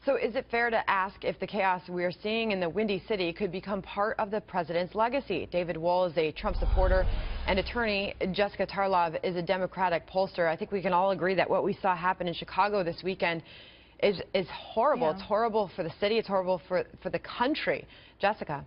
So is it fair to ask if the chaos we are seeing in the Windy City could become part of the president's legacy? David Wohl is a Trump supporter and attorney. Jessica Tarlov is a Democratic pollster. I think we can all agree that what we saw happen in Chicago this weekend is horrible. Yeah. It's horrible for the city. It's horrible for the country. Jessica.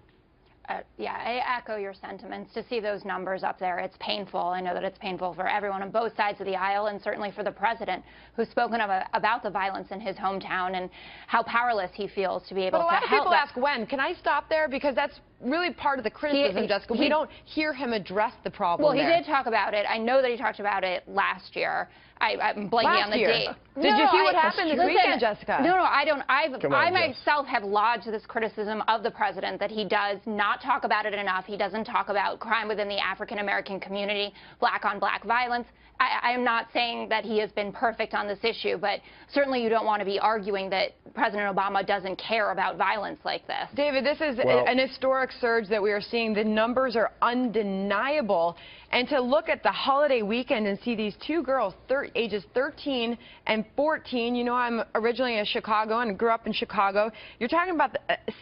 Yeah, I echo your sentiments. To see those numbers up there, it's painful. I know that it's painful for everyone on both sides of the aisle, and certainly for the president, who's spoken about the violence in his hometown and how powerless he feels to be able to help. But a lot of people ask when. Can I stop there? Because that's really part of the criticism, Jessica. We don't hear him address the problem. Well, he did talk about it. I know that he talked about it last year. I'm blanking on the date. Did you see what happened this weekend, Jessica? No, I don't. I myself have lodged this criticism of the president that he does not talk about it enough. He doesn't talk about crime within the African-American community, black-on-black violence. I am not saying that he has been perfect on this issue, but certainly you don't want to be arguing that President Obama doesn't care about violence like this. David, this is an historic surge that we are seeing. The numbers are undeniable. And to look at the holiday weekend and see these two girls, ages 13 and 14, you know, I'm originally in Chicago and grew up in Chicago. You're talking about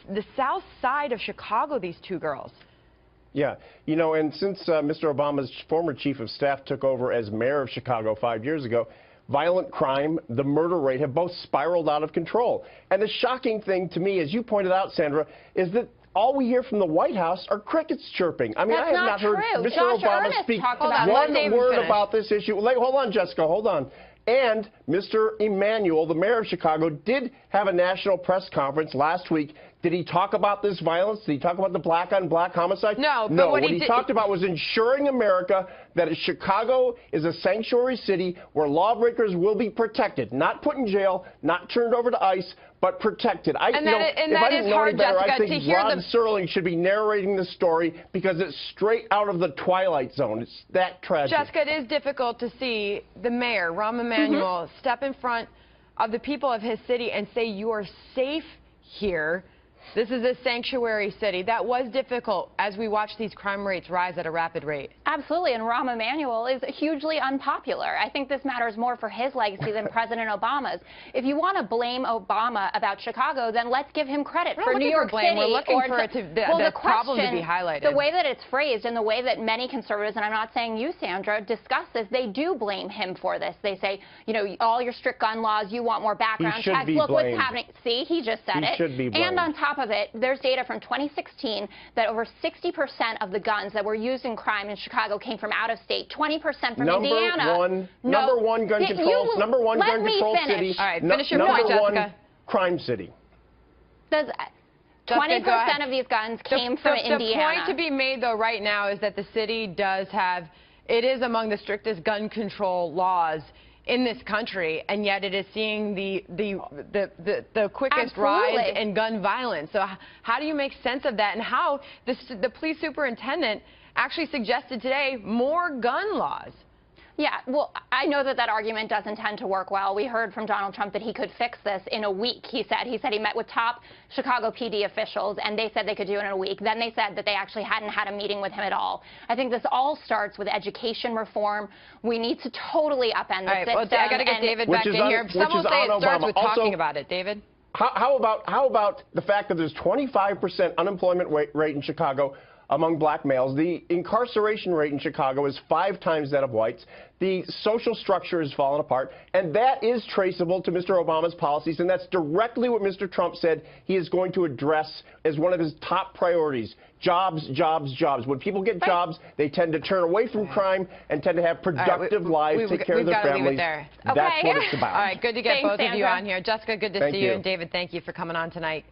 the south side of Chicago, these two girls. Yeah, you know, and since Mr. Obama's former chief of staff took over as mayor of Chicago 5 years ago, violent crime, the murder rate have both spiraled out of control. And the shocking thing to me, as you pointed out, Sandra, is that all we hear from the White House are crickets chirping. I mean, I have not heard Mr. Obama speak one word about this issue. Hold on, Jessica, hold on. And Mr. Emanuel, the mayor of Chicago, did have a national press conference last week. Did he talk about this violence? Did he talk about the black-on-black homicide? No. No, what he talked about was ensuring America that Chicago is a sanctuary city where lawbreakers will be protected, not put in jail, not turned over to ICE, but protected. If I didn't know any better, I think Rod Serling should be narrating the story because it's straight out of the Twilight Zone. It's that tragic. Jessica, it is difficult to see the mayor, Rahm Emanuel, step in front of the people of his city and say, you are safe here. This is a sanctuary city. That was difficult as we watch these crime rates rise at a rapid rate. Absolutely, and Rahm Emanuel is hugely unpopular. I think this matters more for his legacy than President Obama's. If you want to blame Obama about Chicago, then let's give him credit for New York City. We're looking for the problem to be highlighted. The way that it's phrased and the way that many conservatives, and I'm not saying you, Sandra, discuss this, they do blame him for this. They say, you know, all your strict gun laws, you want more background checks. Look what's happening. See, he just said it. He should be blamed. And on top of it, there's data from 2016 that over 60% of the guns that were used in crime in Chicago came from out of state, 20% from Indiana. Number one gun control city. All right, finish your point, Jessica. Number one crime city. 20% of these guns came from Indiana. The point to be made, though, right now is that the city is among the strictest gun control laws in this country, and yet it is seeing the quickest rise in gun violence. So how do you make sense of that, and how the police superintendent actually suggested today more gun laws? Yeah, well, I know that argument doesn't tend to work well. We heard from Donald Trump that he could fix this in a week. He said he met with top Chicago PD officials, and they said they could do it in a week. Then they said that they actually hadn't had a meeting with him at all. I think this all starts with education reform. We need to totally upend the system. Well, I got to get David back in here. Some will say it starts with talking about it. David? How about the fact that there's 25% unemployment rate in Chicago among black males? The incarceration rate in Chicago is 5 times that of whites. The social structure has fallen apart, and that is traceable to Mr. Obama's policies, and that's directly what Mr. Trump said he is going to address as one of his top priorities. Jobs, jobs, jobs. When people get jobs, they tend to turn away from crime and tend to have productive lives, take care of their families. That's what it's about. All right, good to get both of you on here. Jessica, good to see you, and David, thank you for coming on tonight.